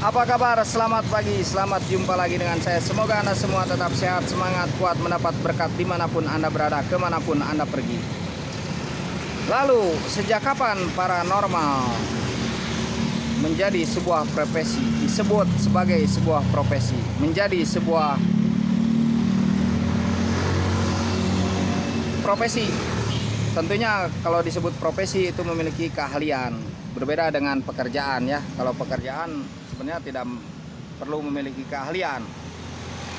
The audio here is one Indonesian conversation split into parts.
Apa kabar? Selamat pagi, selamat jumpa lagi dengan saya. Semoga Anda semua tetap sehat, semangat, kuat, mendapat berkat dimanapun Anda berada, kemanapun Anda pergi. Lalu, sejak kapan paranormal menjadi sebuah profesi, disebut sebagai sebuah profesi, menjadi sebuah profesi? Tentunya kalau disebut profesi itu memiliki keahlian, berbeda dengan pekerjaan ya. Kalau pekerjaan sebenarnya tidak perlu memiliki keahlian.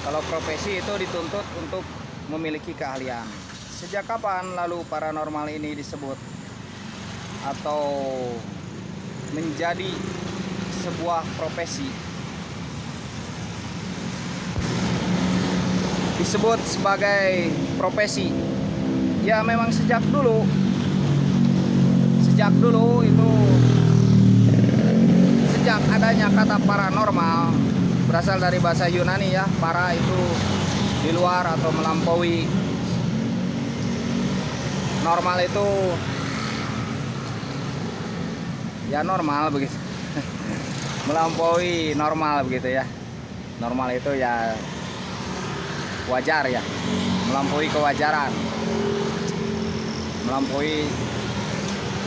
Kalau profesi itu dituntut untuk memiliki keahlian. Sejak kapan lalu paranormal ini disebut atau menjadi sebuah profesi? Disebut sebagai profesi. Ya memang sejak dulu itu, sejak adanya kata paranormal, berasal dari bahasa Yunani ya. Para itu di luar atau melampaui, normal itu ya normal begitu. Melampaui normal begitu ya. Normal itu ya wajar ya, melampaui kewajaran, melampaui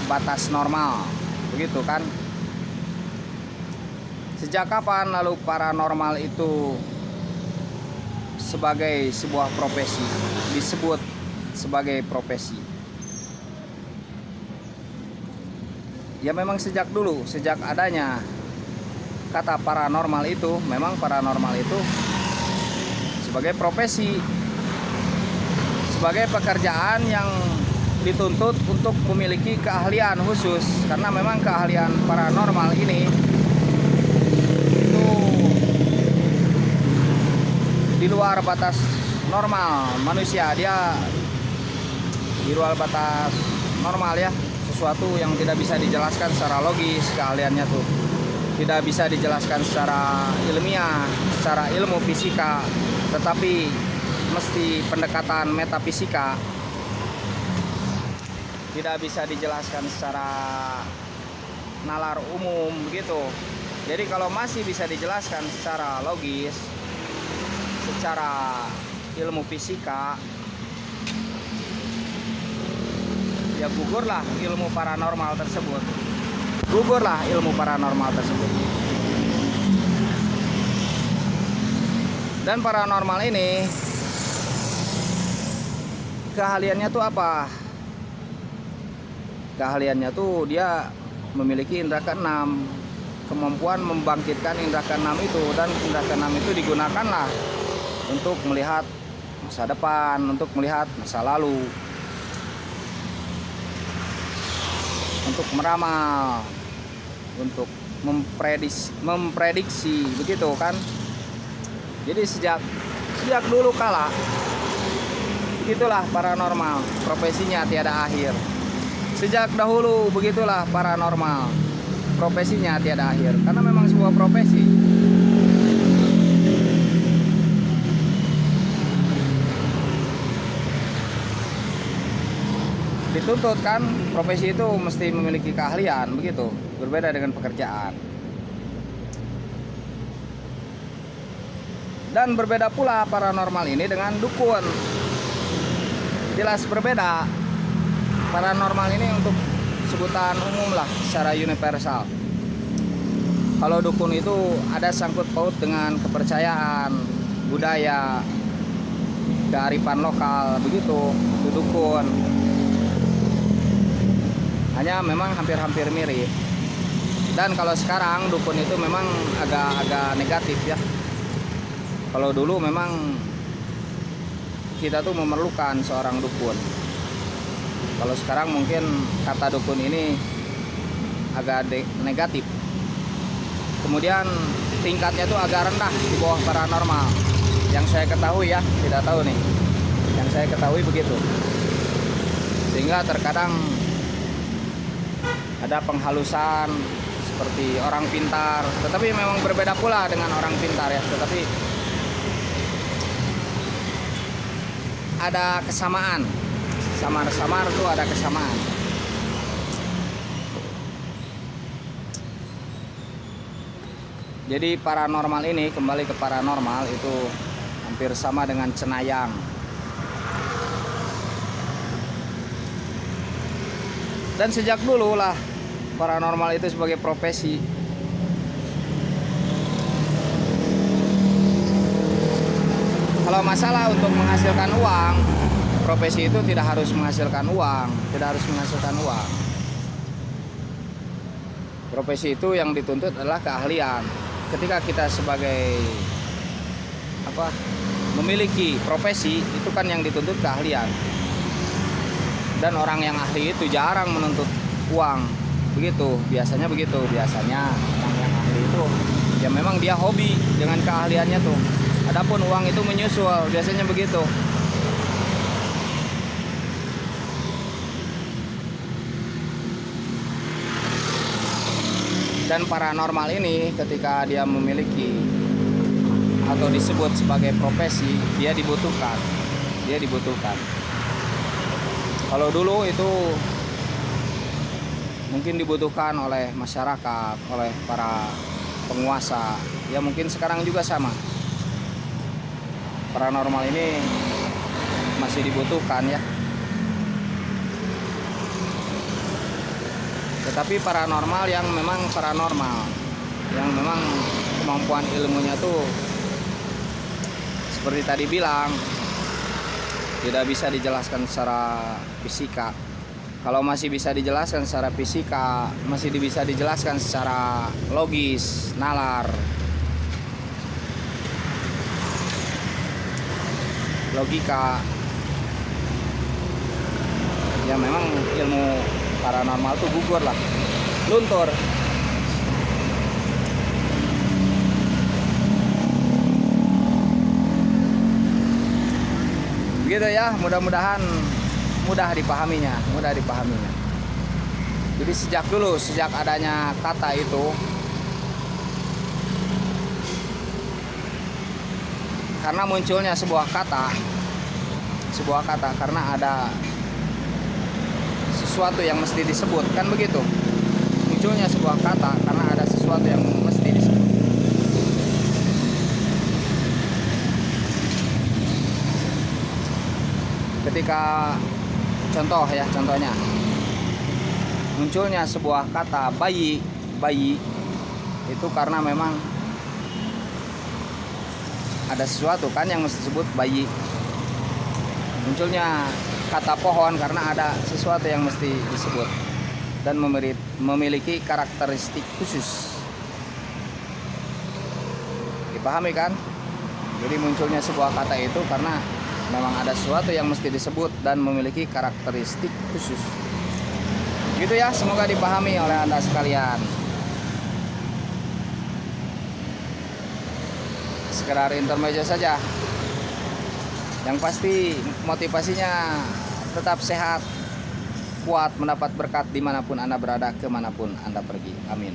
batas normal, begitu kan? Sejak kapan lalu paranormal itu sebagai sebuah profesi, disebut sebagai profesi? Ya memang sejak dulu, sejak adanya kata paranormal itu, memang paranormal itu sebagai profesi, sebagai pekerjaan yang dituntut untuk memiliki keahlian khusus. Karena memang keahlian paranormal ini itu di luar batas normal manusia. Dia di luar batas normal ya, sesuatu yang tidak bisa dijelaskan secara logis. Keahliannya tuh tidak bisa dijelaskan secara ilmiah, secara ilmu fisika, tetapi mesti pendekatan metafisika. Tidak bisa dijelaskan secara nalar umum begitu. Jadi kalau masih bisa dijelaskan secara logis, secara ilmu fisika, ya gugurlah ilmu paranormal tersebut. Gugurlah ilmu paranormal tersebut. Dan paranormal ini keahliannya tuh apa? Keahliannya tuh dia memiliki indera keenam, kemampuan membangkitkan indera keenam itu, dan indera keenam itu digunakanlah untuk melihat masa depan, untuk melihat masa lalu, untuk meramal, untuk memprediksi begitu kan. Jadi sejak dulu kala begitulah paranormal, profesinya tiada akhir. Sejak dahulu begitulah paranormal, profesinya tiada akhir. Karena memang sebuah profesi. Dituntut kan, profesi itu mesti memiliki keahlian, begitu. Berbeda dengan pekerjaan. Dan berbeda pula paranormal ini dengan dukun. Jelas berbeda. Paranormal ini untuk sebutan umum lah, secara universal. Kalau dukun itu ada sangkut paut dengan kepercayaan, budaya, kearifan lokal, begitu. Itu dukun. Hanya memang hampir-hampir mirip. Dan kalau sekarang dukun itu memang agak negatif ya. Kalau dulu memang kita tuh memerlukan seorang dukun. Kalau sekarang mungkin kata dukun ini agak negatif. Kemudian tingkatnya tuh agak rendah di bawah paranormal. Yang saya ketahui ya, tidak tahu nih. Yang saya ketahui begitu. Sehingga terkadang ada penghalusan seperti orang pintar, tetapi memang berbeda pula dengan orang pintar ya. Tetapi ada kesamaan. Samar-samar tuh ada kesamaan. Jadi paranormal ini, kembali ke paranormal, itu hampir sama dengan cenayang. Dan sejak dulu lah paranormal itu sebagai profesi. Kalau masalah untuk menghasilkan uang, profesi itu tidak harus menghasilkan uang, Profesi itu yang dituntut adalah keahlian. Ketika kita sebagai memiliki profesi, itu kan yang dituntut keahlian. Dan orang yang ahli itu jarang menuntut uang. Biasanya begitu. Biasanya orang yang ahli itu ya memang dia hobi dengan keahliannya tuh. Adapun uang itu menyusul, biasanya begitu. Dan paranormal ini ketika dia memiliki atau disebut sebagai profesi, dia dibutuhkan. Kalau dulu itu mungkin dibutuhkan oleh masyarakat, oleh para penguasa. Ya mungkin sekarang juga sama. Paranormal ini masih dibutuhkan ya. Tetapi paranormal yang memang kemampuan ilmunya tuh seperti tadi bilang, tidak bisa dijelaskan secara fisika. Kalau masih bisa dijelaskan secara fisika, masih bisa dijelaskan secara logis, nalar, logika. Ya memang ilmu paranormal tuh gugur lah, luntur. Begitu ya, mudah-mudahan mudah dipahaminya. Jadi sejak adanya kata itu, karena munculnya sebuah kata karena ada sesuatu yang mesti disebut, kan begitu. Munculnya sebuah kata karena ada sesuatu yang mesti disebut. Ketika contohnya munculnya sebuah kata bayi itu karena memang ada sesuatu kan yang mesti disebut bayi. Munculnya kata pohon karena ada sesuatu yang mesti disebut dan memiliki karakteristik khusus. Dipahami kan? Jadi munculnya sebuah kata itu karena memang ada sesuatu yang mesti disebut dan memiliki karakteristik khusus. Gitu ya, semoga dipahami oleh Anda sekalian. Sekedar intermezzo saja. Yang pasti motivasinya tetap sehat, kuat, mendapat berkat dimanapun Anda berada, kemanapun Anda pergi. Amin.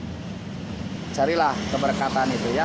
Carilah keberkatan itu ya.